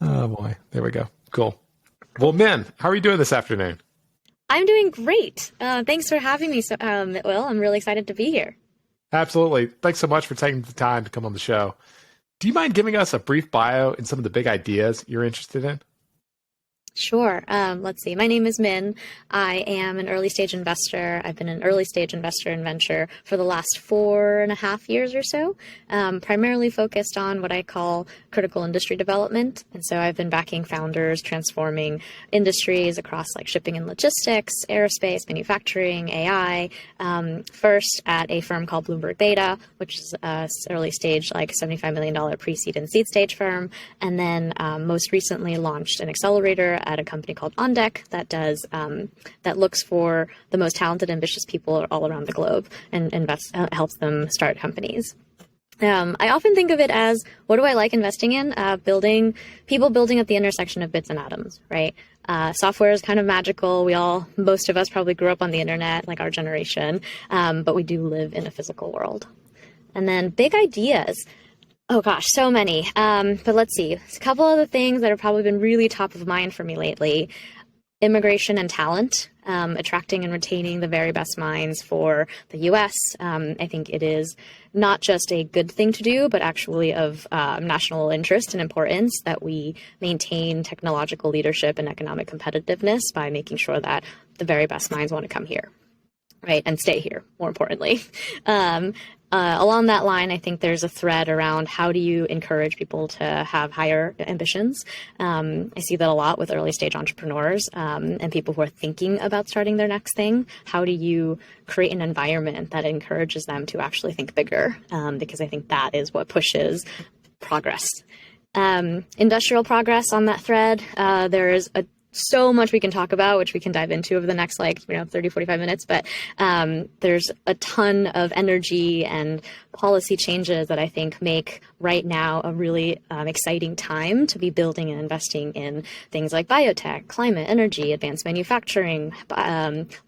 Oh boy, there we go. Cool. Well, Min, how are you doing this afternoon? I'm doing great. Thanks for having me, Will. I'm really excited to be here. Absolutely. Thanks so much for taking the time to come on the show. Do you mind giving us a brief bio and some of the big ideas you're interested in? Sure. Let's see. My name is Min. I am an early stage investor. I've been an early stage investor in venture for the last 4.5 years or so, primarily focused on what I call critical industry development. And so I've been backing founders transforming industries across like shipping and logistics, aerospace, manufacturing, AI. First at a firm called Bloomberg Beta, which is a early stage, like $75 million pre-seed and seed stage firm. And then most recently launched an accelerator at a company called On Deck that does that looks for the most talented, ambitious people all around the globe and helps them start companies. I often think of it as, what do I like investing in? Building at the intersection of bits and atoms, right? Software is kind of magical. Most of us probably grew up on the internet, like our generation, but we do live in a physical world. And then big ideas. Oh gosh, so many. But let's see. A couple of the things that have probably been really top of mind for me lately: immigration and talent, attracting and retaining the very best minds for the U.S. I think it is not just a good thing to do, but actually of national interest and importance that we maintain technological leadership and economic competitiveness by making sure that the very best minds want to come here, right, and stay here, more importantly. Along that line, I think there's a thread around how do you encourage people to have higher ambitions. I see that a lot with early stage entrepreneurs and people who are thinking about starting their next thing. How do you create an environment that encourages them to actually think bigger? Because I think that is what pushes progress. Industrial progress on that thread. There is so much we can talk about, which we can dive into over the next 30, 45 minutes. But there's a ton of energy and policy changes that I think make right now a really exciting time to be building and investing in things like biotech, climate, energy, advanced manufacturing,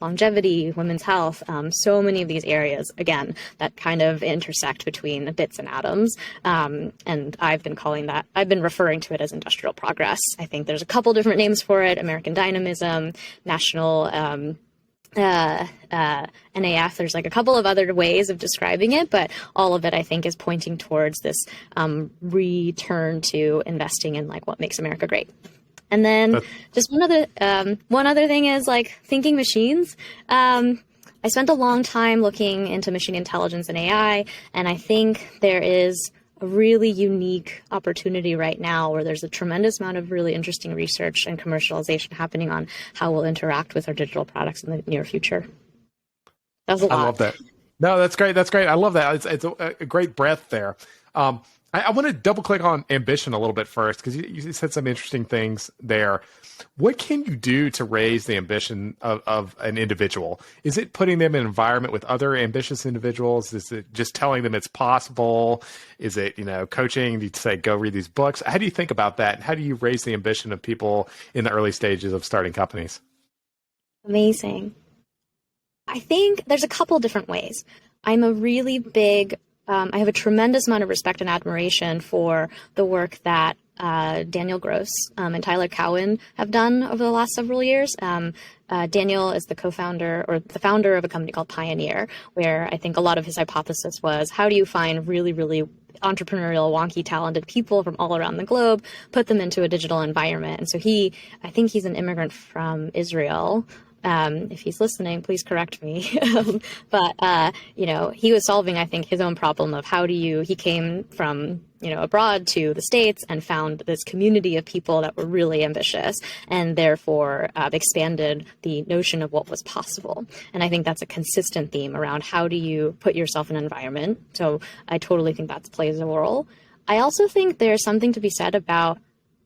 longevity, women's health. So many of these areas, again, that kind of intersect between bits and atoms. And I've been referring to it as industrial progress. I think there's a couple different names for it: American dynamism, national NAF. There's like a couple of other ways of describing it, but all of it, I think, is pointing towards this return to investing in like what makes America great. And then just one other thing is like thinking machines. I spent a long time looking into machine intelligence and AI, and I think there is a really unique opportunity right now where there's a tremendous amount of really interesting research and commercialization happening on how we'll interact with our digital products in the near future. That was a lot. I love that. No, that's great. That's great. I love that. It's a great breadth there. I want to double click on ambition a little bit first, because you said some interesting things there. What can you do to raise the ambition of an individual? Is it putting them in an environment with other ambitious individuals? Is it just telling them it's possible? Is it, coaching? Do you say, go read these books? How do you think about that? How do you raise the ambition of people in the early stages of starting companies? Amazing. I think there's a couple different ways. I'm a really big I have a tremendous amount of respect and admiration for the work that Daniel Gross and Tyler Cowen have done over the last several years. Daniel is the co-founder or the founder of a company called Pioneer, where I think a lot of his hypothesis was, how do you find really, really entrepreneurial, wonky, talented people from all around the globe, put them into a digital environment? And so I think he's an immigrant from Israel. If he's listening, please correct me. But he was solving, I think, his own problem of he came from, abroad to the States and found this community of people that were really ambitious and therefore expanded the notion of what was possible. And I think that's a consistent theme around how do you put yourself in an environment. So I totally think that plays a role. I also think there's something to be said about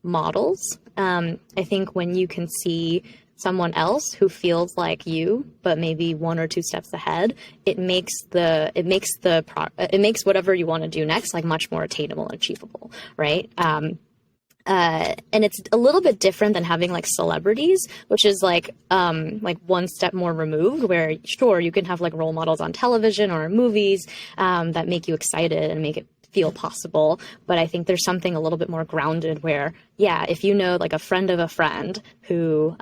models. I think when you can see someone else who feels like you, but maybe one or two steps ahead, it makes whatever you want to do next like much more attainable and achievable, right? And it's a little bit different than having like celebrities, which is like one step more removed, where sure, you can have like role models on television or in movies that make you excited and make it feel possible. But I think there's something a little bit more grounded where, yeah, if you know like a friend of a friend who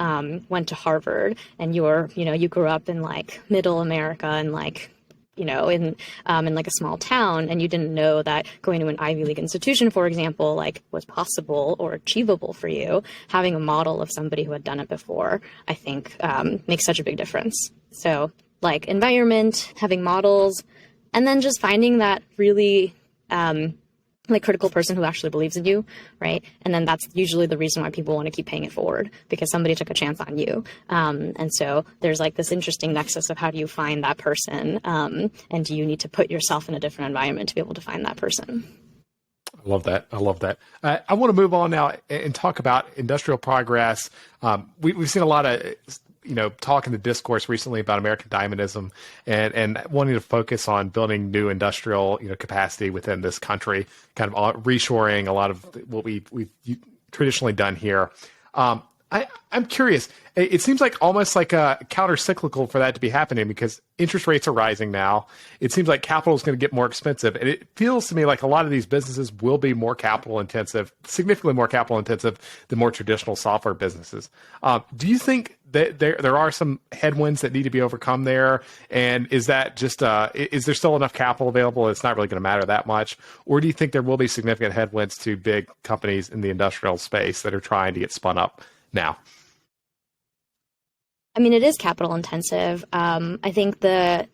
went to Harvard and you grew up in like middle America and like, in like a small town, and you didn't know that going to an Ivy League institution, for example, like was possible or achievable for you, having a model of somebody who had done it before, I think makes such a big difference. So like environment, having models, and then just finding that really like critical person who actually believes in you, right? And then that's usually the reason why people want to keep paying it forward, because somebody took a chance on you. And so there's like this interesting nexus of how do you find that person, and do you need to put yourself in a different environment to be able to find that person? I love that. I love that. I want to move on now and talk about industrial progress. We've seen a lot of talk in the discourse recently about American Diamonism and wanting to focus on building new industrial capacity within this country, kind of reshoring a lot of what we've traditionally done here. I'm curious. It seems like almost like a counter-cyclical for that to be happening, because interest rates are rising now. It seems like capital is going to get more expensive. And it feels to me like a lot of these businesses will be more capital intensive, significantly more capital intensive than more traditional software businesses. Do you think that there are some headwinds that need to be overcome there? And is that just, is there still enough capital available? It's not really going to matter that much. Or do you think there will be significant headwinds to big companies in the industrial space that are trying to get spun up now? I mean, it is capital intensive. I think the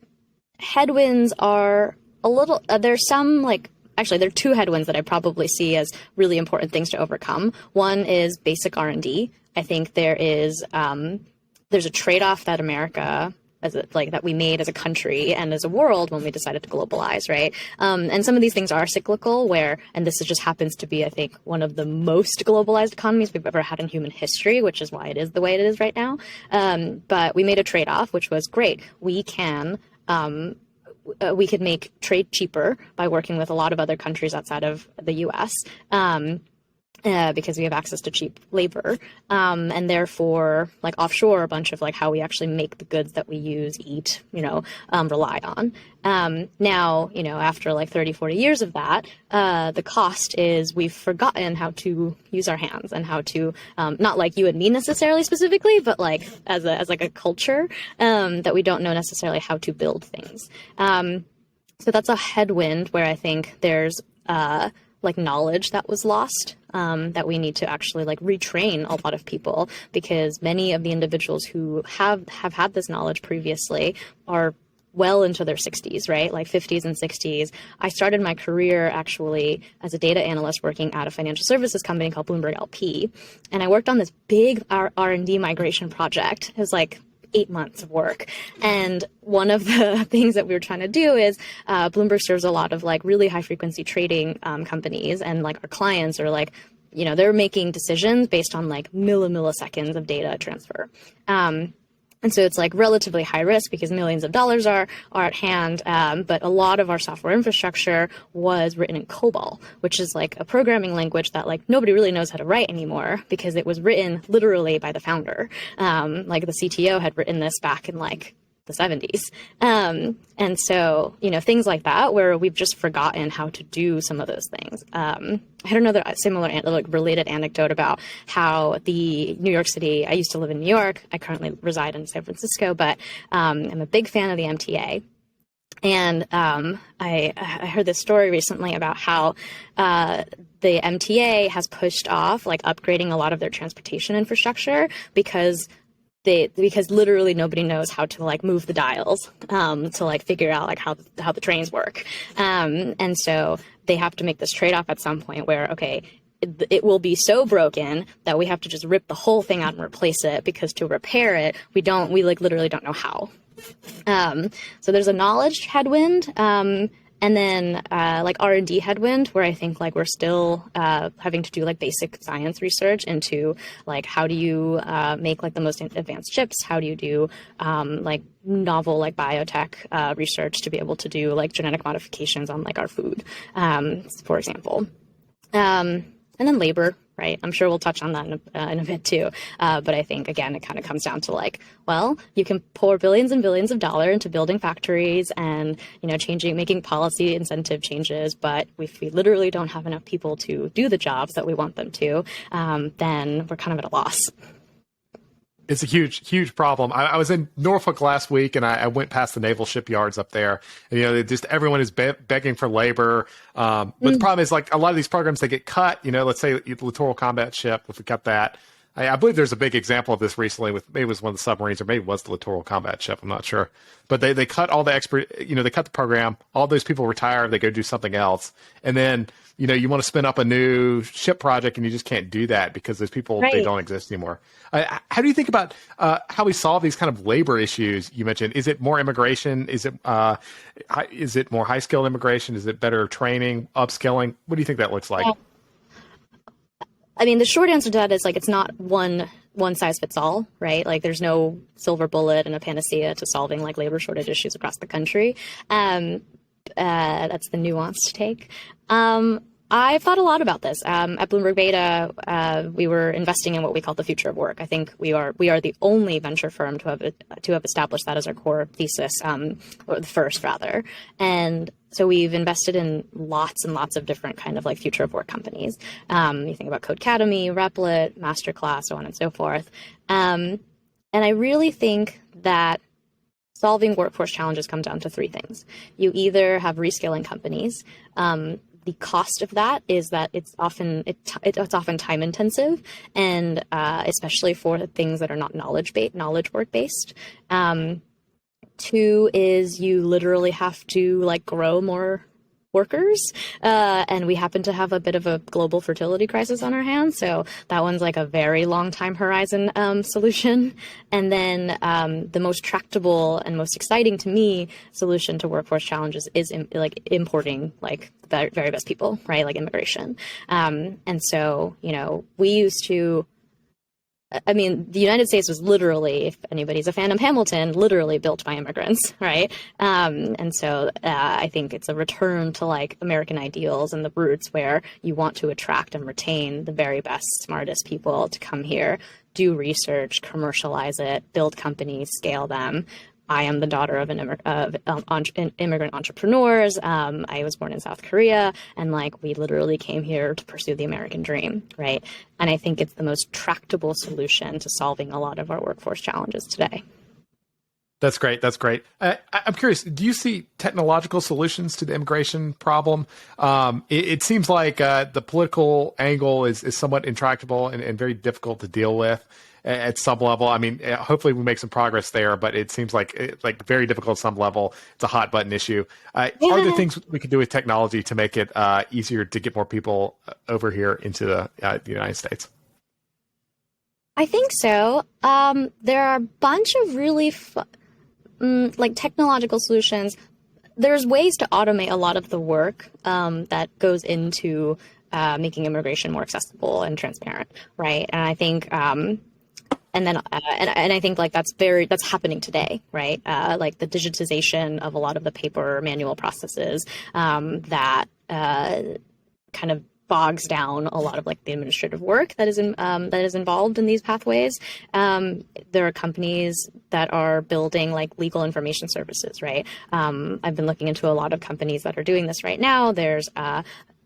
headwinds are a little, there's some like, actually there are two headwinds that I probably see as really important things to overcome. One is basic R&D. I think there's a trade-off that America that we made as a country and as a world when we decided to globalize, right? And some of these things are cyclical, and this just happens to be, I think, one of the most globalized economies we've ever had in human history, which is why it is the way it is right now. But we made a trade-off, which was great. We could make trade cheaper by working with a lot of other countries outside of the U.S. Because we have access to cheap labor, and therefore like offshore a bunch of like how we actually make the goods that we use, eat, rely on. Now, after like 30, 40 years of that, the cost is we've forgotten how to use our hands and how to, not like you and me necessarily specifically, but like as like a culture, that we don't know necessarily how to build things. So that's a headwind where I think there's, like knowledge that was lost, that we need to actually like retrain a lot of people, because many of the individuals who have had this knowledge previously are well into their 60s, right? Like 50s and 60s. I started my career actually as a data analyst working at a financial services company called Bloomberg LP. And I worked on this big R&D migration project. It was like 8 months of work. And one of the things that we were trying to do is Bloomberg serves a lot of like really high frequency trading companies, and like our clients are like, they're making decisions based on like milliseconds of data transfer. And so it's like relatively high risk because millions of dollars are at hand. But a lot of our software infrastructure was written in COBOL, which is like a programming language that like nobody really knows how to write anymore, because it was written literally by the founder. Like the CTO had written this back in like the 70s. And so, things like that, where we've just forgotten how to do some of those things. I had another similar, like related anecdote about how the New York City, I used to live in New York. I currently reside in San Francisco, but I'm a big fan of the MTA. And I heard this story recently about how the MTA has pushed off like upgrading a lot of their transportation infrastructure because literally nobody knows how to like move the dials to like figure out like how the trains work. And so they have to make this trade-off at some point where, okay, it will be so broken that we have to just rip the whole thing out and replace it, because to repair it, we like literally don't know how. So there's a knowledge headwind. And then like R&D headwind, where I think like we're still having to do like basic science research into like how do you make like the most advanced chips? How do you do like novel like biotech research to be able to do like genetic modifications on like our food, for example. And then labor, right? I'm sure we'll touch on that in a bit too. But I think, again, it kind of comes down to like, well, you can pour billions and billions of dollars into building factories and, making policy incentive changes. But if we literally don't have enough people to do the jobs that we want them to, then we're kind of at a loss. It's a huge, huge problem. I was in Norfolk last week, and I went past the naval shipyards up there. And, just everyone is begging for labor. But the problem is, like, a lot of these programs, they get cut. Let's say the littoral combat ship, if we cut that. I believe there's a big example of this recently with maybe it was one of the submarines or maybe it was the littoral combat ship. I'm not sure. But they cut all the they cut the program. All those people retire. They go do something else. And then, you want to spin up a new ship project and you just can't do that because those people, Right. they don't exist anymore. How do you think about how we solve these kind of labor issues you mentioned? Is it more immigration? Is it more high-skilled immigration? Is it better training, upskilling? What do you think that looks like? I mean, the short answer to that is like it's not one size fits all, right? Like there's no silver bullet and a panacea to solving like labor shortage issues across the country. That's the nuanced take. I've thought a lot about this. At Bloomberg Beta, we were investing in what we call the future of work. I think we are the only venture firm to have established that as our core thesis, or the first rather. And so we've invested in lots and lots of different kind of like future of work companies. You think about Codecademy, Replit, Masterclass, so on and so forth. And I really think that solving workforce challenges comes down to three things. You either have reskilling companies. The cost of that is that it's often time intensive, and especially for things that are not knowledge work based. Two is you literally have to like grow more workers, and we happen to have a bit of a global fertility crisis on our hands, so that one's like a very long time horizon solution. And then the most tractable and most exciting to me solution to workforce challenges is importing like the very best people, right? Like immigration. And so we used to. I mean, the United States was literally, if anybody's a fan of Hamilton, literally built by immigrants, right? And so I think it's a return to like American ideals and the roots where you want to attract and retain the very best, smartest people to come here, do research, commercialize it, build companies, scale them. I am the daughter of immigrant entrepreneurs. I was born in South Korea, and like we literally came here to pursue the American dream, right? And I think it's the most tractable solution to solving a lot of our workforce challenges today. That's great. That's great. I'm curious, do you see technological solutions to the immigration problem? It seems like the political angle is somewhat intractable and very difficult to deal with at some level. I mean, hopefully we make some progress there, but it seems like very difficult at some level. It's a hot button issue. Are there things we could do with technology to make it easier to get more people over here into the United States? I think so. There are a bunch of really like technological solutions. There's ways to automate a lot of the work that goes into making immigration more accessible and transparent, right? And I think and I think like that's happening today, right? Like the digitization of a lot of the paper manual processes that kind of bogs down a lot of like the administrative work that is involved in these pathways. There are companies that are building like legal information services, right? I've been looking into a lot of companies that are doing this right now. There's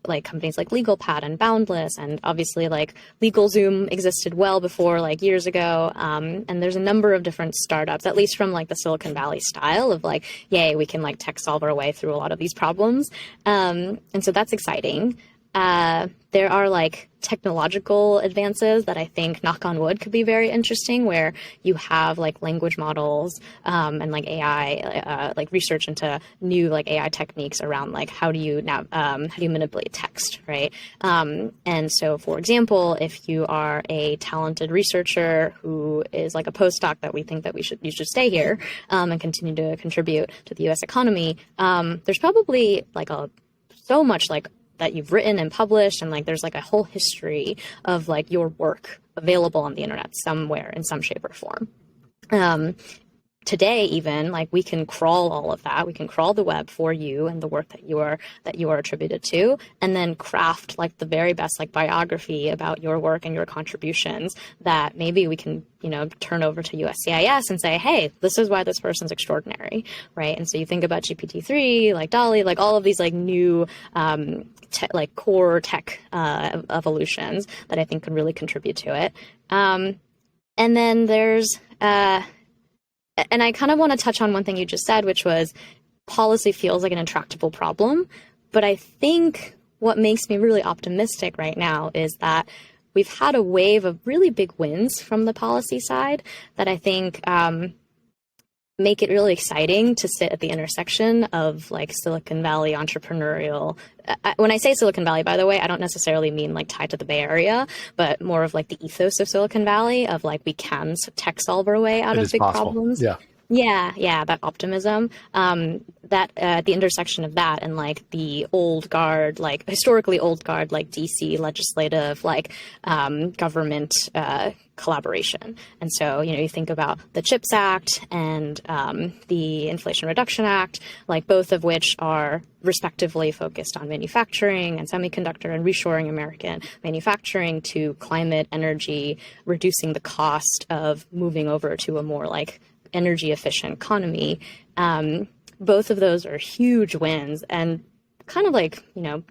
like companies like LegalPad and Boundless, and obviously like LegalZoom existed well before, like years ago. And there's a number of different startups, at least from like the Silicon Valley style of like, yay, we can like tech solve our way through a lot of these problems. And so that's exciting. There are like technological advances that I think, knock on wood, could be very interesting, where you have like language models and like AI, like research into new like AI techniques around like how do you manipulate text, right? And so, for example, if you are a talented researcher who is like a postdoc that we think that you should stay here and continue to contribute to the U.S. economy, there's probably like so much like that you've written and published, and like there's like a whole history of like your work available on the internet somewhere in some shape or form. today, even like we can crawl all of that. We can crawl the web for you and the work that you are attributed to, and then craft like the very best like biography about your work and your contributions that maybe we can, turn over to USCIS and say, hey, this is why this person's extraordinary, right? And so you think about GPT-3, like DALL-E, like all of these like new like core tech evolutions that I think could really contribute to it. And then there's and I kind of want to touch on one thing you just said, which was policy feels like an intractable problem. But I think what makes me really optimistic right now is that we've had a wave of really big wins from the policy side that I think make it really exciting to sit at the intersection of like Silicon Valley entrepreneurial. When I say Silicon Valley, by the way, I don't necessarily mean like tied to the Bay Area, but more of like the ethos of Silicon Valley of like we can tech solve our way out of big problems. Yeah. Yeah, that optimism, that at the intersection of that and like the old guard, like historically old guard, like DC legislative, like government collaboration. And so, you think about the CHIPS Act and the Inflation Reduction Act, like both of which are respectively focused on manufacturing and semiconductor and reshoring American manufacturing to climate, energy, reducing the cost of moving over to a more like energy efficient economy. Both of those are huge wins and kind of like,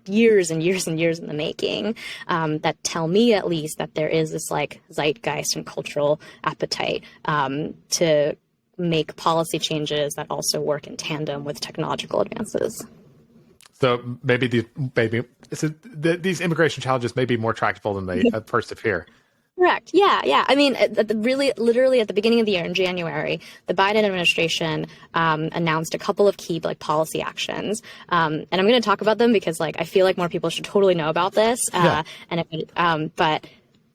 years and years and years in the making, that tell me at least that there is this like zeitgeist and cultural appetite to make policy changes that also work in tandem with technological advances. So maybe these immigration challenges may be more tractable than they at first appear. Correct. Yeah. I mean, literally at the beginning of the year in January, the Biden administration announced a couple of key like policy actions, and I'm going to talk about them because like I feel like more people should totally know about this.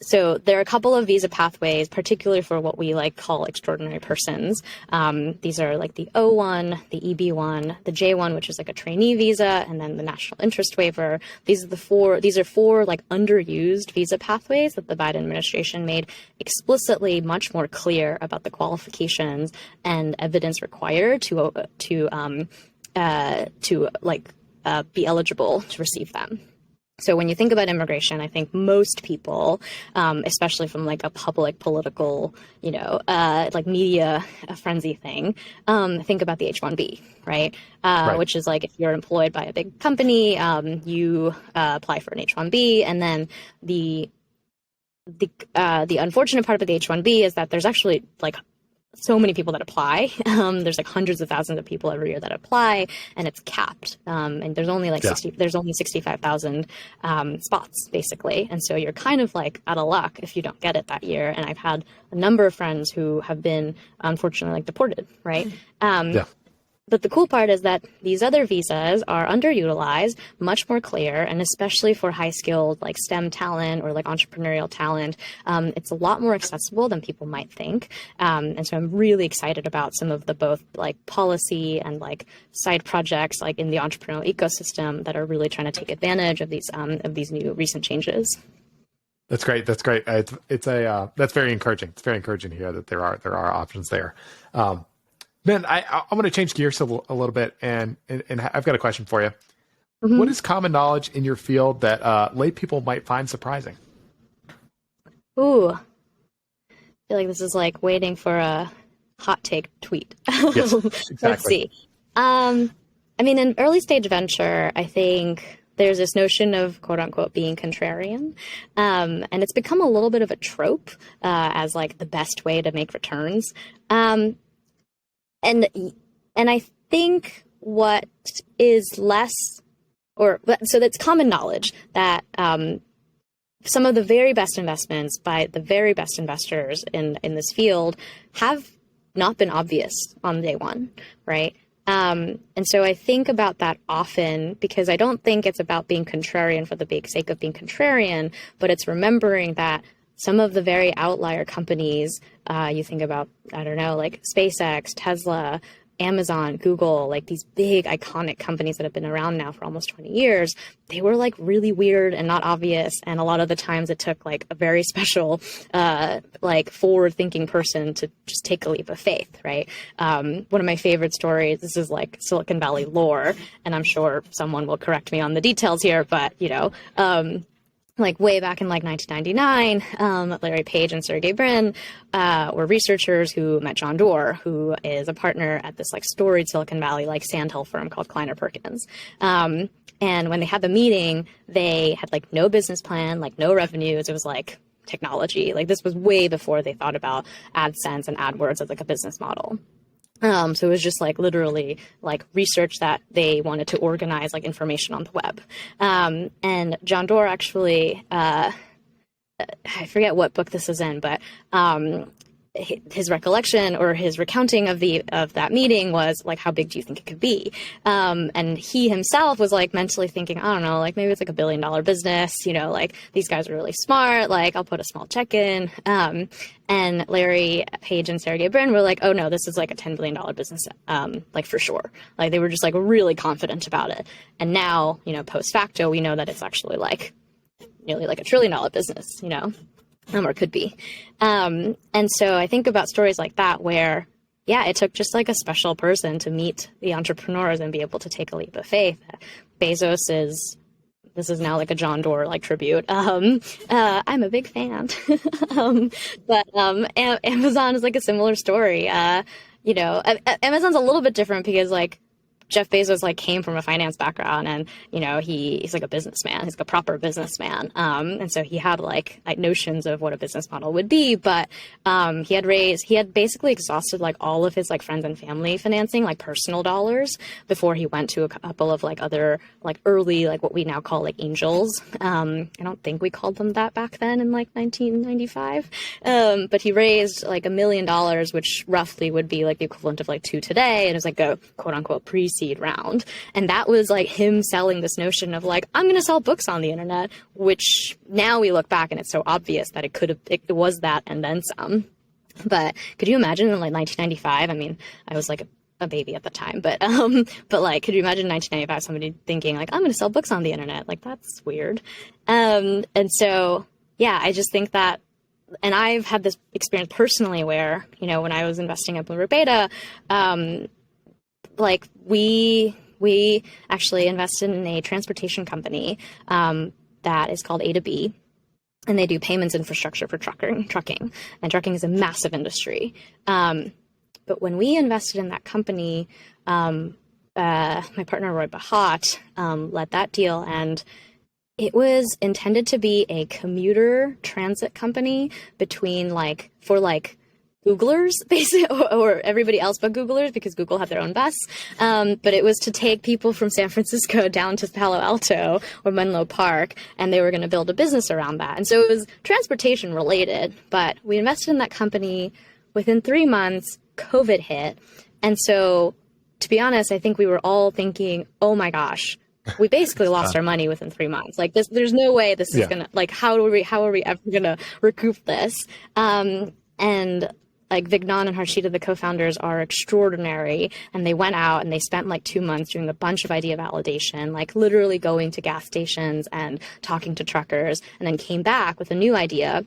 So there are a couple of visa pathways, particularly for what we like call extraordinary persons. These are like the O1, the EB1, the J1, which is like a trainee visa, and then the national interest waiver. These are four like underused visa pathways that the Biden administration made explicitly much more clear about the qualifications and evidence required to be eligible to receive them. So when you think about immigration, I think most people, especially from like a public political, like media frenzy thing, think about the H-1B, right? Which is like if you're employed by a big company, you apply for an H-1B, and then the unfortunate part about the H-1B is that there's actually like so many people that apply. There's like hundreds of thousands of people every year that apply, and it's capped. And there's only like 65,000 spots basically. And so you're kind of like out of luck if you don't get it that year. And I've had a number of friends who have been unfortunately like deported, right? But the cool part is that these other visas are underutilized, much more clear, and especially for high-skilled like STEM talent or like entrepreneurial talent, it's a lot more accessible than people might think. And so I'm really excited about some of the both like policy and like side projects like in the entrepreneurial ecosystem that are really trying to take advantage of these new recent changes. That's great. That's very encouraging. It's very encouraging to hear that there are options there. Ben, I want to change gears a little bit, and I've got a question for you. Mm-hmm. What is common knowledge in your field that lay people might find surprising? Ooh, I feel like this is like waiting for a hot take tweet. Yes, exactly. Let's see. I mean, in early stage venture, I think there's this notion of quote unquote being contrarian. And it's become a little bit of a trope as like the best way to make returns. And I think what is less, so that's common knowledge that some of the very best investments by the very best investors in this field have not been obvious on day one, right? And so I think about that often because I don't think it's about being contrarian for the sake of being contrarian, but it's remembering that some of the very outlier companies, you think about, I don't know, like SpaceX, Tesla, Amazon, Google, like these big iconic companies that have been around now for almost 20 years, they were like really weird and not obvious. And a lot of the times it took like a very special, like forward thinking person to just take a leap of faith, right? One of my favorite stories, this is like Silicon Valley lore, and I'm sure someone will correct me on the details here, but like way back in like 1999, Larry Page and Sergey Brin were researchers who met John Doerr, who is a partner at this like storied Silicon Valley like sandhill firm called Kleiner Perkins. And when they had the meeting, they had like no business plan, like no revenues. It was like technology. Like this was way before they thought about AdSense and AdWords as like a business model. So it was just like literally like research that they wanted to organize like information on the web. And John Doerr actually, I forget what book this is in, but his recollection or his recounting of that meeting was like, how big do you think it could be? And he himself was like mentally thinking, I don't know, like maybe it's like $1 billion business, like these guys are really smart, like I'll put a small check in. And Larry Page and Sergey Brin were like, oh no, this is like a $10 billion business, like for sure. Like they were just like really confident about it. And now, post facto, we know that it's actually like nearly like $1 trillion business, or could be. And so I think about stories like that where, yeah, it took just like a special person to meet the entrepreneurs and be able to take a leap of faith. This is now like a John Doerr like tribute. I'm a big fan. But Amazon is like a similar story. Amazon's a little bit different because like Jeff Bezos like came from a finance background, and he's like a businessman. He's like a proper businessman, and so he had like notions of what a business model would be. But he had basically exhausted like all of his like friends and family financing, like personal dollars, before he went to a couple of like other like early like what we now call like angels. I don't think we called them that back then in like 1995, but he raised like $1 million, which roughly would be like the equivalent of like two today, and it was like a quote unquote pre-seed round. And that was like him selling this notion of like, I'm going to sell books on the internet, which now we look back and it's so obvious that it was that and then some. But could you imagine in like 1995? I mean, I was like a baby at the time, but like, could you imagine 1995 somebody thinking like, I'm going to sell books on the internet? Like that's weird. And so, yeah, I just think that, and I've had this experience personally where, when I was investing at Bloomberg Beta, like we actually invested in a transportation company that is called A2B, and they do payments infrastructure for trucking, and trucking is a massive industry. But when we invested in that company, my partner Roy Bahat led that deal, and it was intended to be a commuter transit company between for Googlers, basically, or everybody else but Googlers, because Google had their own bus. But it was to take people from San Francisco down to Palo Alto or Menlo Park, and they were going to build a business around that. And so it was transportation related, but we invested in that company. Within 3 months, COVID hit. And so, to be honest, I think we were all thinking, oh my gosh, we basically lost our money within 3 months. Like this, there's no way this is going to, like, how are we ever going to recoup this? And like Vignan and Harshita, the co-founders, are extraordinary. And they went out and they spent like 2 months doing a bunch of idea validation, like literally going to gas stations and talking to truckers, and then came back with a new idea.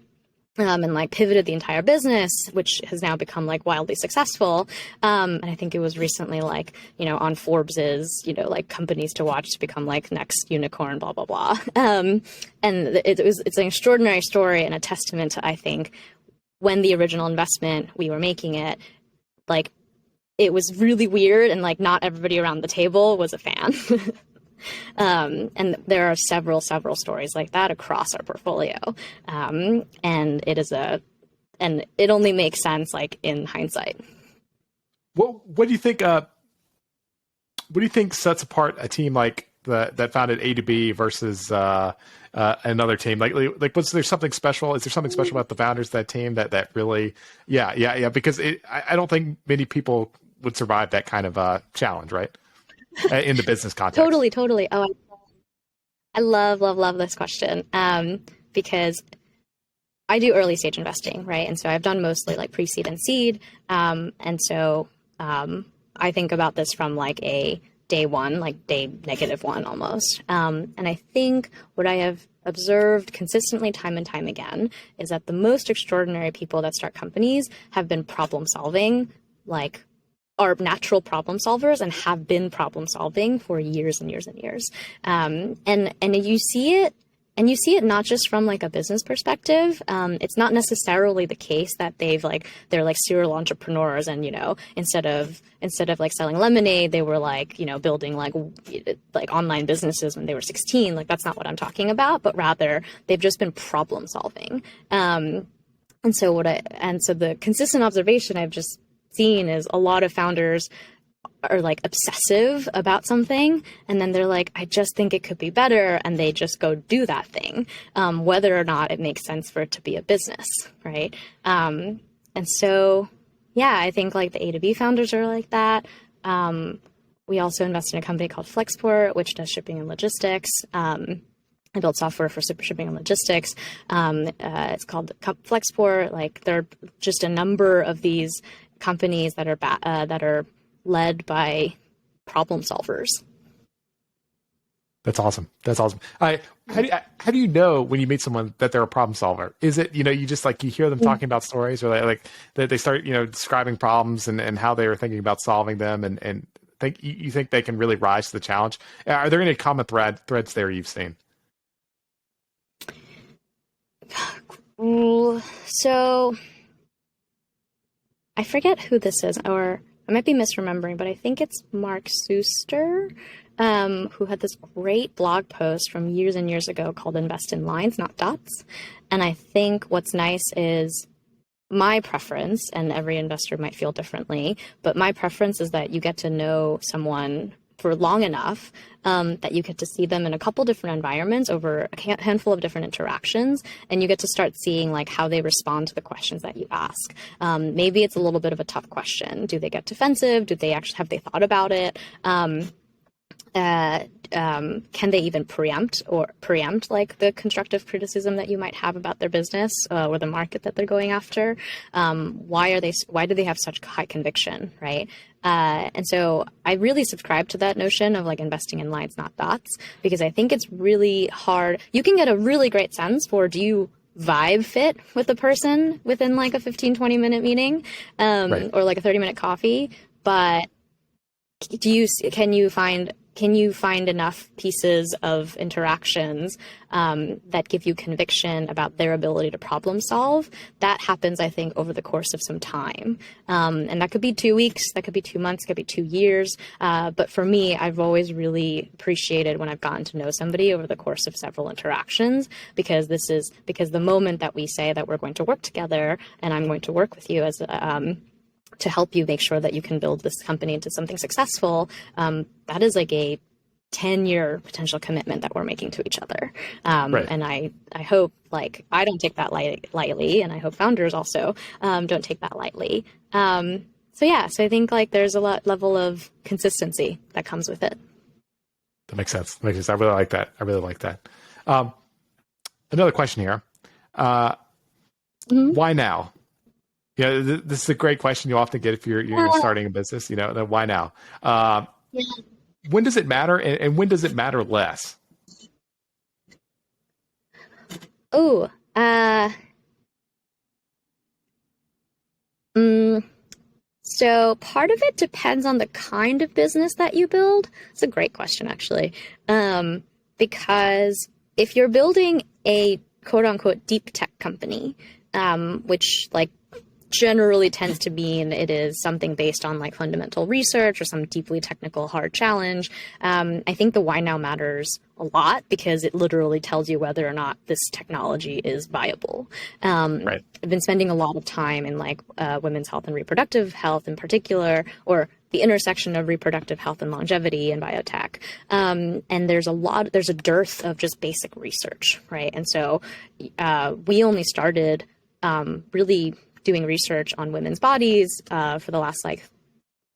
And like pivoted the entire business, which has now become like wildly successful. And I think it was recently like, on Forbes's, like companies to watch to become like next unicorn, blah, blah, blah. And it's an extraordinary story and a testament to, I think, when the original investment, we were making it, like, it was really weird, and like not everybody around the table was a fan. And there are several stories like that across our portfolio. And it only makes sense like in hindsight. What do you think? What do you think sets apart a team like that founded A2B versus another team? Like, was there something special? Is there something special about the founders of that team that really? Yeah. Because I don't think many people would survive that kind of challenge, right? In the business context. Totally. Oh, I love this question. Because I do early stage investing, right? And so I've done mostly like pre-seed and seed. And so I think about this from like a day one, like day negative one almost. And I think what I have observed consistently time and time again is that the most extraordinary people that start companies have been problem solving, like are natural problem solvers and have been problem solving for years and years and years. And you see it. And you see it not just from like a business perspective. It's not necessarily the case that they're like serial entrepreneurs, and instead of like selling lemonade, they were like building like online businesses when they were 16. Like that's not what I'm talking about, but rather they've just been problem solving. And so the consistent observation I've just seen is a lot of founders are like obsessive about something, and then they're like, I just think it could be better, and they just go do that thing, whether or not it makes sense for it to be a business, right? And so yeah, I think like the A to B founders are like that. We also invest in a company called Flexport, which does shipping and logistics. I build software for super shipping and logistics. It's called Flexport. Like there are just a number of these companies that are led by problem solvers. That's awesome. That's awesome. How do you know when you meet someone that they're a problem solver? Is it, you just like, you hear them talking about stories, or like that they start, describing problems and how they were thinking about solving them, and you think they can really rise to the challenge? Are there any common threads there you've seen? So I forget who this is, or I might be misremembering, but I think it's Mark Suster, who had this great blog post from years and years ago called Invest in Lines, Not Dots. And I think what's nice is my preference, and every investor might feel differently, but my preference is that you get to know someone for long enough that you get to see them in a couple different environments over a handful of different interactions, and you get to start seeing like how they respond to the questions that you ask. Maybe it's a little bit of a tough question. Do they get defensive? Have they thought about it? Can they even preempt like the constructive criticism that you might have about their business or the market that they're going after? Why do they have such high conviction, right? And so I really subscribe to that notion of like investing in lines, not dots, because I think it's really hard. You can get a really great sense for, do you vibe fit with the person within like a 15-20 minute meeting, Right. or like a 30-minute coffee, but can you find enough pieces of interactions that give you conviction about their ability to problem solve? That happens, I think, over the course of some time. And that could be 2 weeks, that could be 2 months, could be 2 years. But for me, I've always really appreciated when I've gotten to know somebody over the course of several interactions, because the moment that we say that we're going to work together and I'm going to work with you as to help you make sure that you can build this company into something successful, that is like a 10-year potential commitment that we're making to each other. Right. And I hope, like, I don't take that lightly, and I hope founders also don't take that lightly. So I think like there's a level of consistency that comes with it. That makes sense. I really like that. Another question here. Why now? Yeah, this is a great question you often get if you're starting a business. Then why now? When does it matter, and when does it matter less? So part of it depends on the kind of business that you build. It's a great question, actually, because if you're building a quote unquote deep tech company, which like generally tends to mean it is something based on like fundamental research or some deeply technical hard challenge, I think the why now matters a lot, because it literally tells you whether or not this technology is viable. Right. I've been spending a lot of time in like women's health and reproductive health in particular, or the intersection of reproductive health and longevity and biotech. And there's a dearth of just basic research, right? And so we only started really doing research on women's bodies for the last like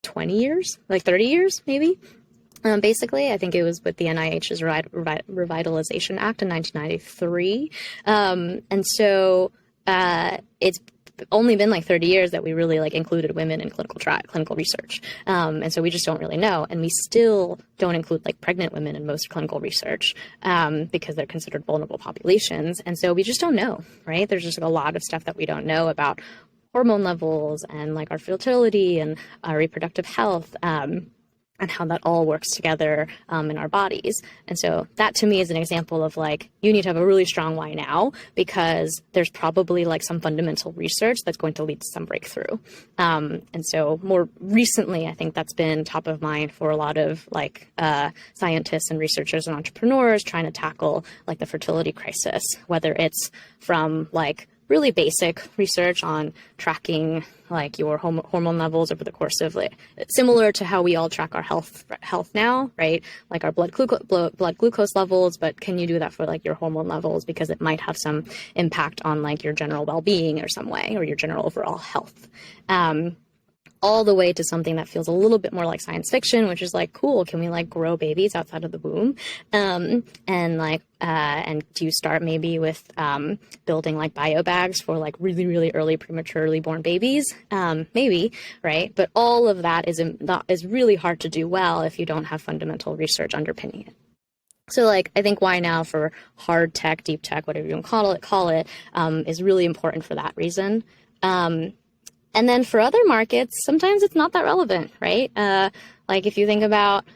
20 years, like 30 years, maybe. Basically, I think it was with the NIH's Revitalization Act in 1993. And so it's only been like 30 years that we really like included women in clinical research. And so we just don't really know. And we still don't include like pregnant women in most clinical research because they're considered vulnerable populations. And so we just don't know, right? There's just like a lot of stuff that we don't know about hormone levels and like our fertility and our reproductive health. And how that all works together in our bodies. And so that to me is an example of like, you need to have a really strong why now, because there's probably like some fundamental research that's going to lead to some breakthrough. And so more recently, I think that's been top of mind for a lot of like scientists and researchers and entrepreneurs trying to tackle like the fertility crisis, whether it's from like really basic research on tracking like your hormone levels over the course of like, similar to how we all track our health now, right? Like our blood glucose levels, but can you do that for like your hormone levels, because it might have some impact on like your general well-being or some way, or your general overall health. All the way to something that feels a little bit more like science fiction, which is like, cool, can we like grow babies outside of the womb? And do you start maybe with building like bio bags for like really, really early prematurely born babies? Maybe, right? But all of that is really hard to do well if you don't have fundamental research underpinning it. So like, I think why now for hard tech, deep tech, whatever you want to call it, is really important for that reason. And then for other markets, sometimes it's not that relevant, right? Like if you think about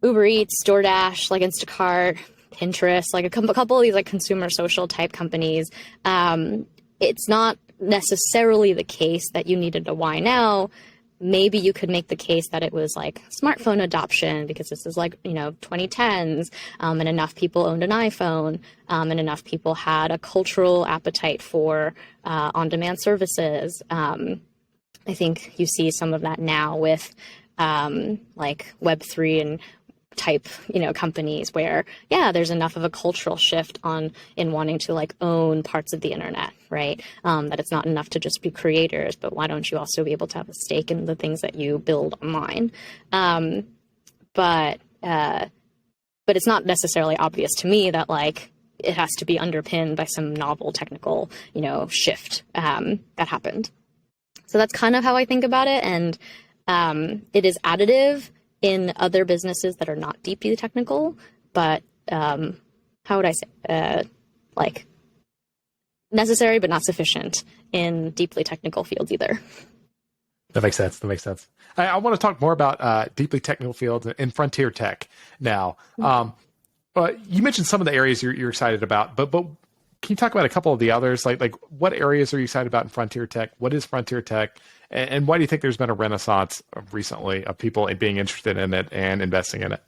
Uber Eats, DoorDash, like Instacart, Pinterest, like a couple of these like consumer social type companies, it's not necessarily the case that you needed a why now. Maybe you could make the case that it was like smartphone adoption, because this is like, 2010s, and enough people owned an iPhone, and enough people had a cultural appetite for on-demand services. I think you see some of that now with like Web3 and type, companies where, there's enough of a cultural shift in wanting to like own parts of the internet, right? That it's not enough to just be creators, but why don't you also be able to have a stake in the things that you build online? But it's not necessarily obvious to me that like it has to be underpinned by some novel technical, shift that happened. So that's kind of how I think about it. And it is additive in other businesses that are not deeply technical, but how would I say, like necessary but not sufficient in deeply technical fields either. That makes sense. I want to talk more about deeply technical fields and frontier tech now. You mentioned some of the areas you're excited about, but can you talk about a couple of the others? Like what areas are you excited about in frontier tech? What is frontier tech? And why do you think there's been a renaissance recently of people being interested in it and investing in it?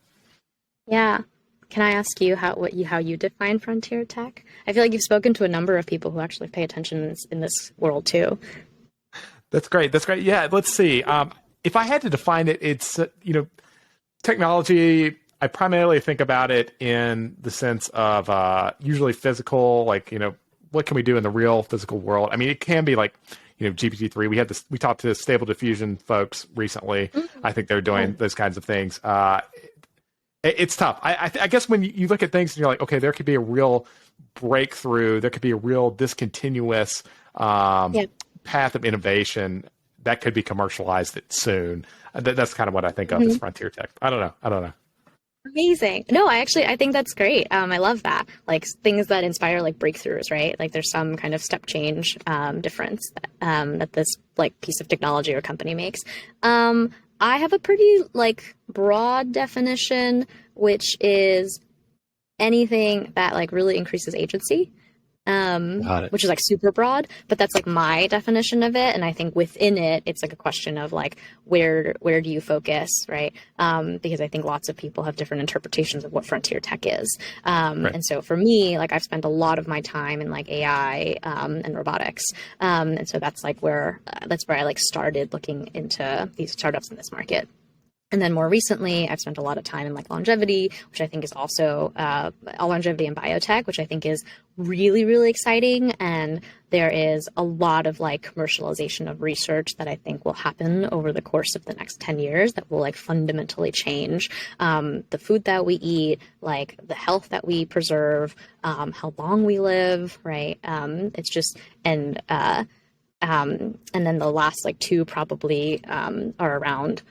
Yeah. Can I ask you how you define frontier tech? I feel like you've spoken to a number of people who actually pay attention in this world too. That's great. Yeah. Let's see. If I had to define it, it's, technology. I primarily think about it in the sense of usually physical, like, what can we do in the real physical world? I mean, it can be like, GPT-3. We talked to Stable Diffusion folks recently. Mm-hmm. I think they're doing those kinds of things. It's tough. I guess when you look at things and you're like, okay, there could be a real breakthrough. There could be a real discontinuous path of innovation that could be commercialized soon. That's kind of what I think of as frontier tech. I don't know. Amazing. No, I think that's great. I love that. Like things that inspire like breakthroughs, right? Like there's some kind of step change difference that this like piece of technology or company makes. I have a pretty like broad definition, which is anything that like really increases agency. Which is like super broad, but that's like my definition of it. And I think within it, it's like a question of like, where do you focus, right? Because I think lots of people have different interpretations of what frontier tech is. Right. And so for me, like I've spent a lot of my time in like AI and robotics. And so that's like where I like started looking into these startups in this market. And then more recently, I've spent a lot of time in like longevity, which I think is also longevity and biotech, which I think is really, really exciting. And there is a lot of like commercialization of research that I think will happen over the course of the next 10 years that will like fundamentally change the food that we eat, like the health that we preserve, how long we live, right? It's just, and And then the last like two probably are around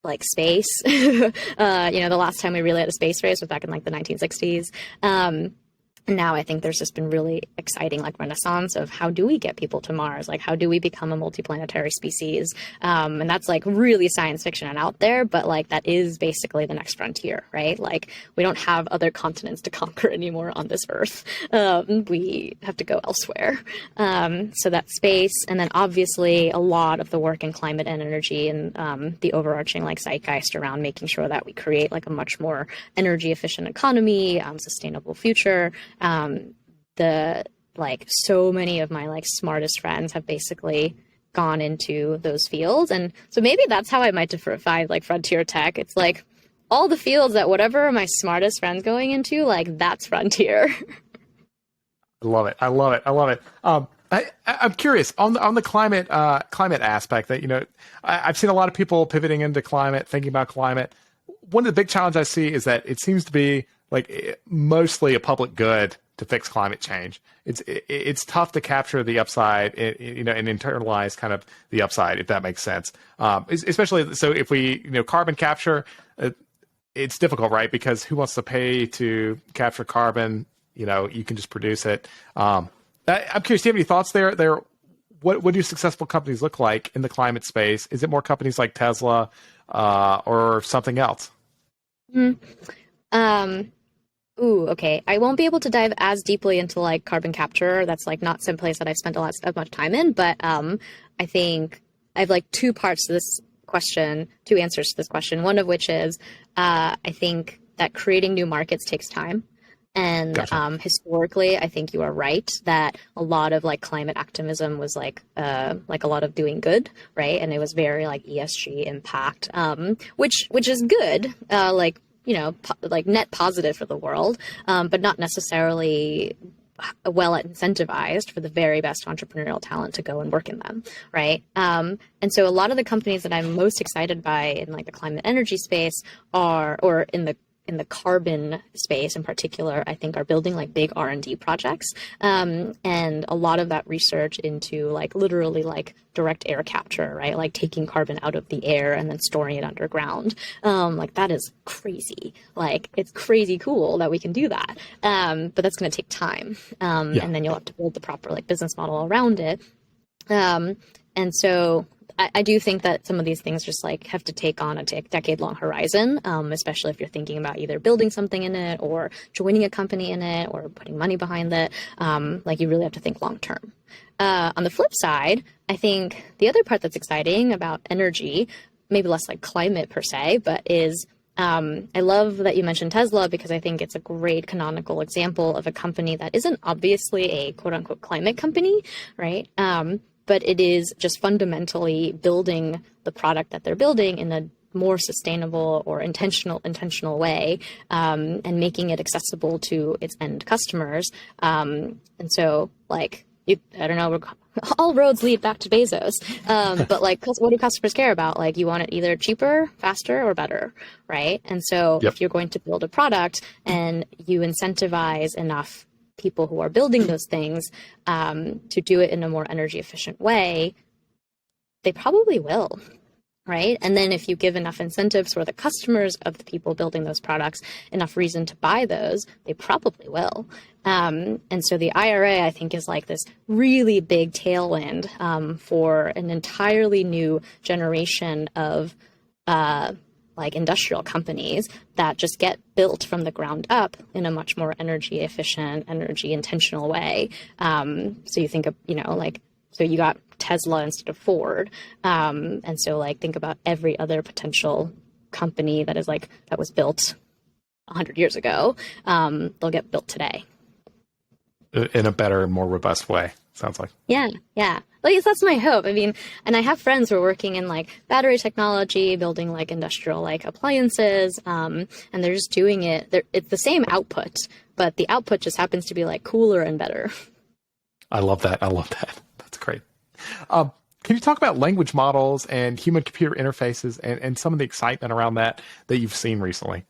like space. The last time we really had a space race was back in like the 1960s. And now I think there's just been really exciting like renaissance of how do we get people to Mars? Like how do we become a multiplanetary species? And that's like really science fiction and out there, but like that is basically the next frontier, right? Like we don't have other continents to conquer anymore on this Earth. We have to go elsewhere. So that's space. And then obviously a lot of the work in climate and energy and the overarching like zeitgeist around making sure that we create like a much more energy efficient economy, sustainable future. So many of my like smartest friends have basically gone into those fields. And so maybe that's how I might define like frontier tech. It's like all the fields that whatever my smartest friends going into, like that's frontier. I love it. I love it. I love it. I'm curious on the climate aspect that, I've seen a lot of people pivoting into climate, thinking about climate. One of the big challenges I see is that it seems to be like mostly a public good to fix climate change. It's tough to capture the upside, and internalize kind of the upside, if that makes sense. Especially so if we, carbon capture, it's difficult, right? Because who wants to pay to capture carbon? You can just produce it. I'm curious, do you have any thoughts there? What do successful companies look like in the climate space? Is it more companies like Tesla or something else? Okay. I won't be able to dive as deeply into like carbon capture. That's like not some place that I've spent a lot of much time in, but I think I have like two parts to this question, two answers to this question. One of which is I think that creating new markets takes time. And Gotcha. Historically, I think you are right that a lot of like climate activism was like a lot of doing good, right? And it was very like ESG impact, which is good, like net positive for the world, but not necessarily well incentivized for the very best entrepreneurial talent to go and work in them, right? And so a lot of the companies that I'm most excited by in like the climate energy space or in the carbon space in particular, I think are building like big R&D projects. And a lot of that research into like literally like direct air capture, right? Like taking carbon out of the air and then storing it underground. Like that is crazy. Like it's crazy cool that we can do that. But that's going to take time. Yeah. And then you'll have to build the proper like business model around it. And so I do think that some of these things just like have to take on a decade-long horizon, especially if you're thinking about either building something in it or joining a company in it or putting money behind it. Like you really have to think long-term. On the flip side, I think the other part that's exciting about energy, maybe less like climate per se, but is I love that you mentioned Tesla because I think it's a great canonical example of a company that isn't obviously a quote-unquote climate company, right? But it is just fundamentally building the product that they're building in a more sustainable or intentional way, and making it accessible to its end customers. And so, like, I don't know, all roads lead back to Bezos. But like, what do customers care about? Like, you want it either cheaper, faster, or better, right? And so, Yep. if you're going to build a product and you incentivize enough people who are building those things to do it in a more energy efficient way, they probably will, right? And then if you give enough incentives for the customers of the people building those products, enough reason to buy those, they probably will. And so the IRA, I think, is like this really big tailwind for an entirely new generation of like industrial companies that just get built from the ground up in a much more energy efficient, energy intentional way. So you think of, so you got Tesla instead of Ford. And so like, think about every other potential company that was built 100 years ago. They'll get built today. In a better, more robust way, sounds like. Yeah. At least that's my hope. I mean, and I have friends who are working in like battery technology, building like industrial like appliances, and they're just doing it. It's the same output, but the output just happens to be like cooler and better. I love that. That's great. Can you talk about language models and human-computer interfaces and some of the excitement around that you've seen recently?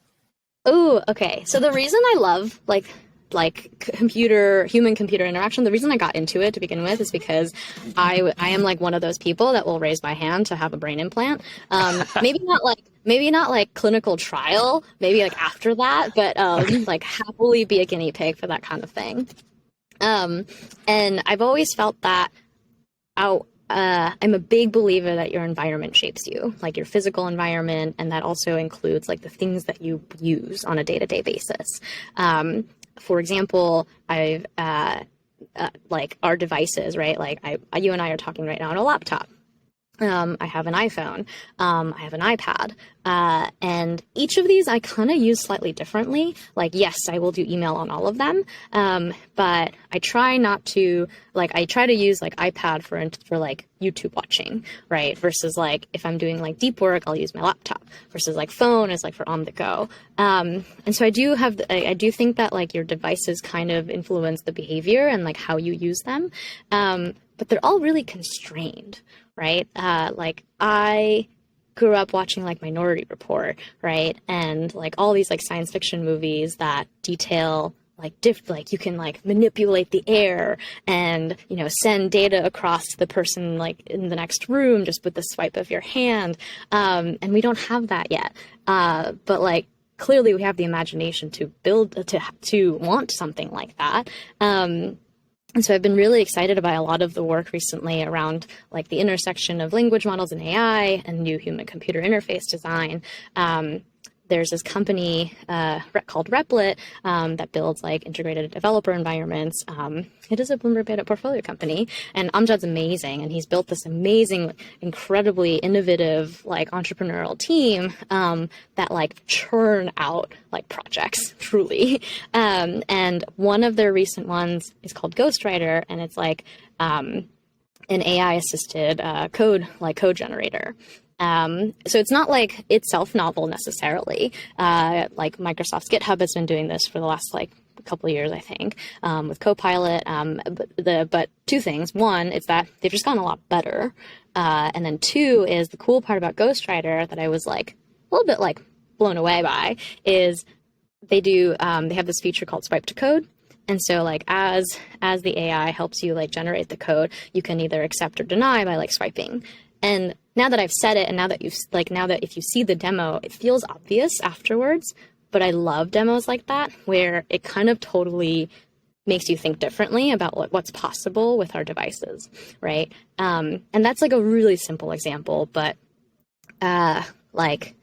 Oh, okay. So the reason I love like like human computer interaction. The reason I got into it to begin with is because I am like one of those people that will raise my hand to have a brain implant. Maybe not like clinical trial, maybe like after that, but like happily be a guinea pig for that kind of thing. And I've always felt that I'm a big believer that your environment shapes you, like your physical environment, and that also includes like the things that you use on a day-to-day basis. For example, I've like our devices, right? Like you and I are talking right now on a laptop. I have an iPhone. I have an iPad. And each of these I kind of use slightly differently. Like, yes, I will do email on all of them. But I try not to, like, I try to use like iPad for like YouTube watching, right? Versus like if I'm doing like deep work, I'll use my laptop versus like phone is like for on the go. And so I do think that like your devices kind of influence the behavior and like how you use them. But they're all really constrained, right? Like I grew up watching like Minority Report, right? And like all these like science fiction movies that detail like like you can like manipulate the air and, you know, send data across to the person like in the next room just with the swipe of your hand. And we don't have that yet. But like clearly we have the imagination to build to want something like that. And so I've been really excited about a lot of the work recently around like the intersection of language models and AI and new human computer interface design. There's this company called Replit that builds like integrated developer environments. It is a Bloomberg Beta portfolio company, and Amjad's amazing, and he's built this amazing, incredibly innovative like entrepreneurial team that like churn out like projects truly. And one of their recent ones is called Ghostwriter, and it's like an AI assisted code generator. So it's not like itself novel necessarily. Like Microsoft's GitHub has been doing this for the last like a couple of years, I think, with Copilot. But two things. One, it's that they've just gotten a lot better. And then two is the cool part about Ghostwriter that I was like a little bit like blown away by is they have this feature called swipe to code. And so like as the AI helps you like generate the code, you can either accept or deny by like swiping. And now that I've said it, and now that if you see the demo, it feels obvious afterwards, but I love demos like that, where it kind of totally makes you think differently about what's possible with our devices, right? And that's like a really simple example, but like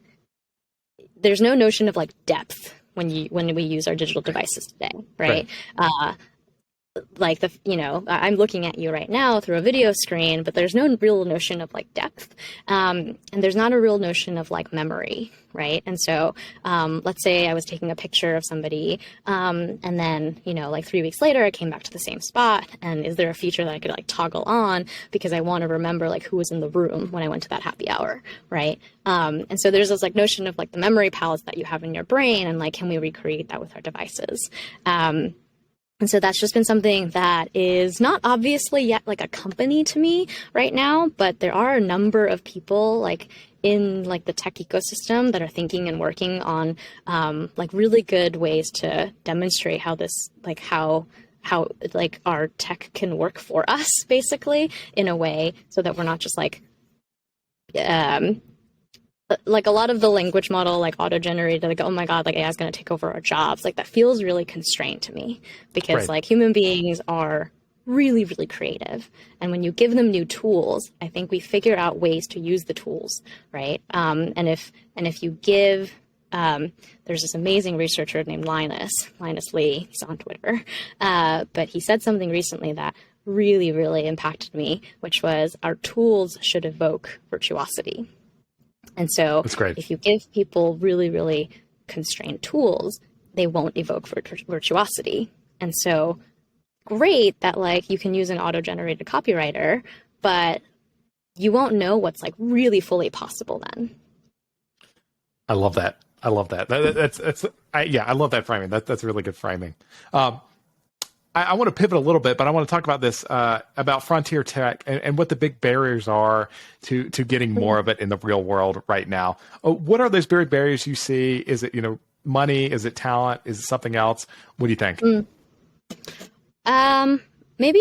there's no notion of like depth when we use our digital devices today, right? Like I'm looking at you right now through a video screen, but there's no real notion of like depth. And there's not a real notion of like memory, right? And so let's say I was taking a picture of somebody and then, like 3 weeks later, I came back to the same spot. And is there a feature that I could like toggle on because I want to remember like who was in the room when I went to that happy hour, right? And so there's this like notion of like the memory palace that you have in your brain and like, can we recreate that with our devices? And so that's just been something that is not obviously yet like a company to me right now, but there are a number of people like in like the tech ecosystem that are thinking and working on like really good ways to demonstrate how this like how like our tech can work for us basically in a way so that we're not just like a lot of the language model, like auto-generated, like, oh my God, like AI is going to take over our jobs. Like that feels really constrained to me because like human beings are really, really creative. And when you give them new tools, I think we figure out ways to use the tools, right? And if you give, there's this amazing researcher named Linus Lee, he's on Twitter, but he said something recently that really, really impacted me, which was our tools should evoke virtuosity. And so if you give people really, really constrained tools, they won't evoke virtuosity. And so great that like you can use an auto-generated copywriter, but you won't know what's like really fully possible then. I love that. I love that. I love that framing. That's really good framing. I want to pivot a little bit, but I want to talk about this, about frontier tech and what the big barriers are to getting more of it in the real world right now. What are those big barriers you see? Is it, money? Is it talent? Is it something else? What do you think? Maybe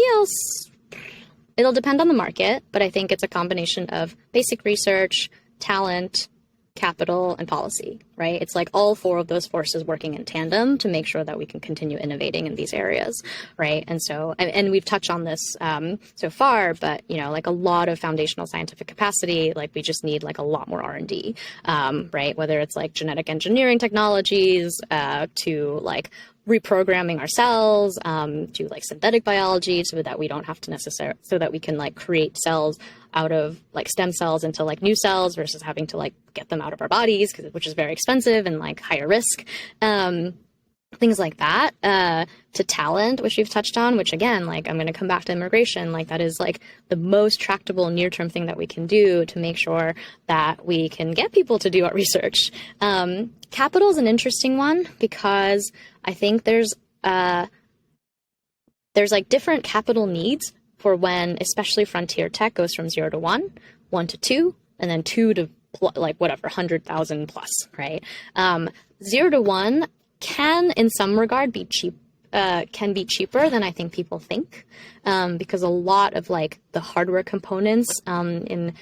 it'll depend on the market, but I think it's a combination of basic research, talent, capital, and policy, right? It's like all four of those forces working in tandem to make sure that we can continue innovating in these areas, right? And so, and we've touched on this so far, but like a lot of foundational scientific capacity, like we just need like a lot more R&D, right? Whether it's like genetic engineering technologies to like reprogramming our cells to like synthetic biology so that we don't have to so that we can like create cells out of like stem cells into like new cells versus having to like get them out of our bodies, which is very expensive and like higher risk. Things like that, to talent, which you've touched on, which again, like I'm going to come back to immigration, like that is like the most tractable near-term thing that we can do to make sure that we can get people to do our research. Capital is an interesting one because I think there's like different capital needs for when, especially frontier tech goes from 0 to 1, 1 to 2, and then 2 to like whatever, 100,000 plus, right? 0 to 1 can, in some regard, be cheap. Can be cheaper than I think people think, because a lot of like the hardware components in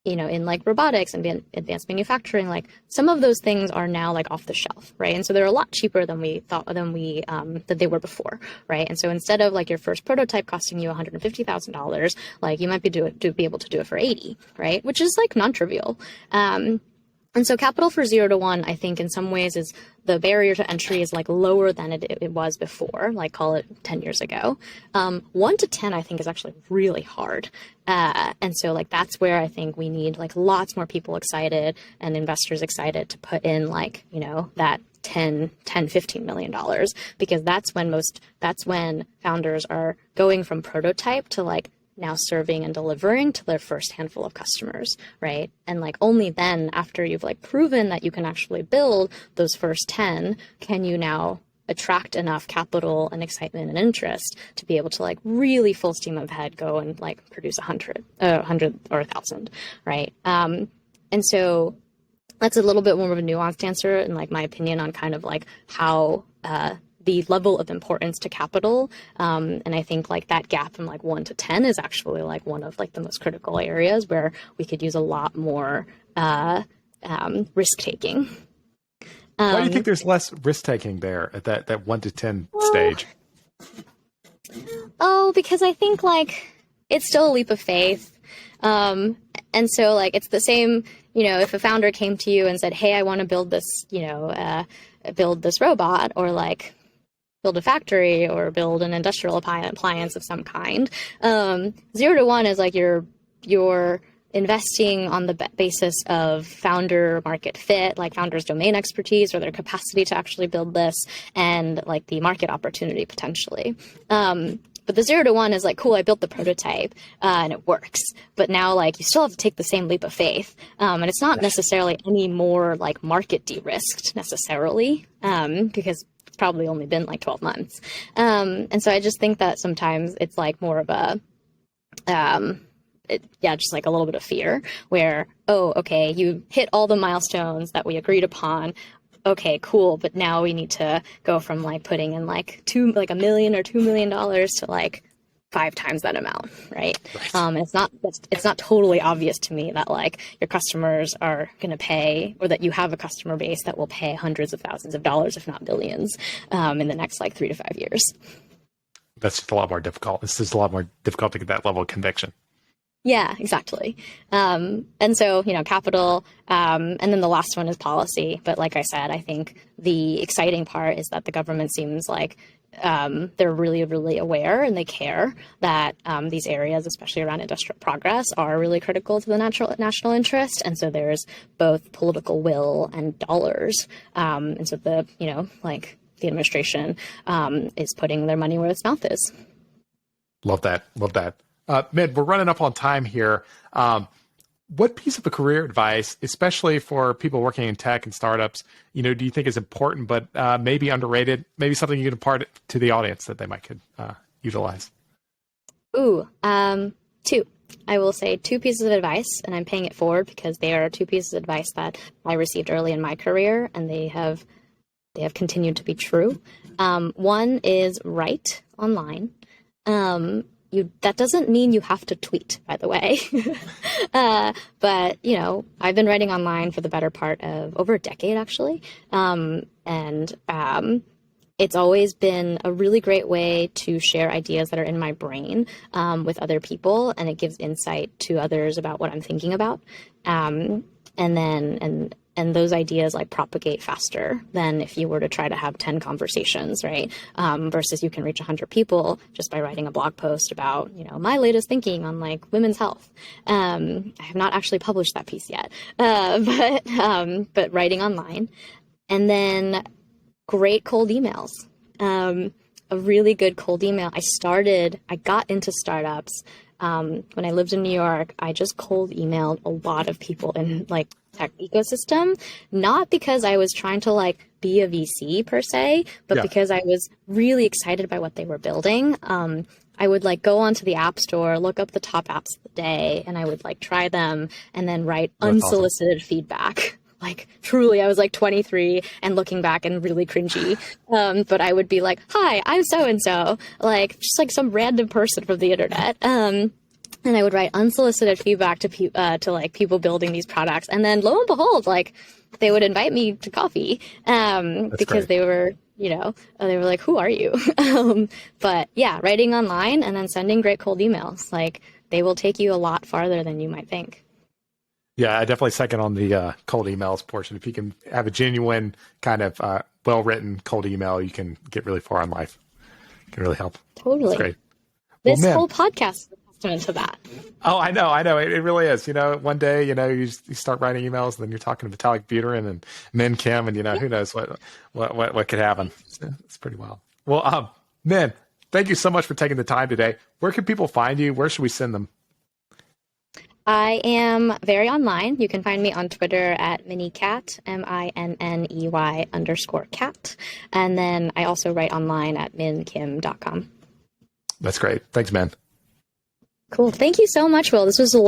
like robotics and advanced manufacturing, like some of those things are now like off the shelf, right? And so they're a lot cheaper than we thought that they were before, right? And so instead of like your first prototype costing you $150,000, like you might be able to do it for 80, right? Which is like non-trivial. And so capital for 0 to 1, I think in some ways is the barrier to entry is like lower than it was before, like call it 10 years ago. 1 to 10, I think is actually really hard. And so like, that's where I think we need like lots more people excited and investors excited to put in like, that 10, $15 million, because that's when founders are going from prototype to like now serving and delivering to their first handful of customers, right? And like only then, after you've like proven that you can actually build those first 10, can you now attract enough capital and excitement and interest to be able to like really full steam ahead go and like produce 100 or 1,000, right? And so that's a little bit more of a nuanced answer in like my opinion on kind of like how the level of importance to capital. And I think like that gap from like 1 to 10 is actually like one of like the most critical areas where we could use a lot more risk taking. Why do you think there's less risk taking there at that 1 to 10 stage? Because I think like it's still a leap of faith. And so like it's the same, if a founder came to you and said, hey, I want to build this, build this robot, or like build a factory or build an industrial appliance of some kind. 0 to 1 is like you're investing on the basis of founder market fit, like founders' domain expertise or their capacity to actually build this, and like the market opportunity potentially. But the 0 to 1 is like, cool, I built the prototype and it works. But now like you still have to take the same leap of faith. And it's not necessarily any more like market de-risked necessarily, because it's probably only been like 12 months. And so I just think that sometimes it's like more of a, just like a little bit of fear where, oh, okay, you hit all the milestones that we agreed upon. Okay, cool. But now we need to go from like putting in like $1 million or $2 million to like 5 times that amount, right? It's not totally obvious to me that like your customers are going to pay, or that you have a customer base that will pay hundreds of thousands of dollars, if not billions, in the next like 3 to 5 years. That's just a lot more difficult. It's just a lot more difficult to get that level of conviction. Yeah, exactly. And so, capital, and then the last one is policy. But like I said, I think the exciting part is that the government seems like they're really, really aware and they care that these areas, especially around industrial progress, are really critical to the national interest. And so there's both political will and dollars. And so the administration is putting their money where its mouth is. Love that. Minn, we're running up on time here. What piece of a career advice, especially for people working in tech and startups, do you think is important, but maybe underrated, maybe something you can impart to the audience that they might could utilize? Two. I will say 2 pieces of advice, and I'm paying it forward because they are 2 pieces of advice that I received early in my career, and they have they have continued to be true. One is write online. That doesn't mean you have to tweet, by the way. But, I've been writing online for the better part of over a decade, actually. It's always been a really great way to share ideas that are in my brain with other people, and it gives insight to others about what I'm thinking about. And those ideas like propagate faster than if you were to try to have 10 conversations, right? Versus you can reach 100 people just by writing a blog post about, my latest thinking on like women's health. I have not actually published that piece yet, but writing online. And then great cold emails. A really good cold email. I got into startups. When I lived in New York, I just cold emailed a lot of people in like tech ecosystem, not because I was trying to like be a VC per se, but because I was really excited by what they were building. I would like go onto the app store, look up the top apps of the day, and I would like try them and then write unsolicited feedback. Like truly, I was like 23 and looking back and really cringy. But I would be like, "Hi, I'm so and so," like just like some random person from the internet. And I would write unsolicited feedback to like people building these products, and then lo and behold, like they would invite me to coffee because they were, they were like, "Who are you?" But yeah, writing online and then sending great cold emails, like they will take you a lot farther than you might think. Yeah, I definitely second on the cold emails portion. If you can have a genuine kind of well-written cold email, you can get really far in life. It can really help. Totally. That's great. This whole podcast is a testament to that. Oh, I know. It really is. One day, you start writing emails, and then you're talking to Vitalik Buterin and Minn Kim, and who knows what could happen. It's pretty wild. Well, Minn, thank you so much for taking the time today. Where can people find you? Where should we send them? I am very online. You can find me on Twitter at Minneycat, MINNEY_cat. And then I also write online at minnkim.com. That's great. Thanks, man. Cool. Thank you so much, Will. This was a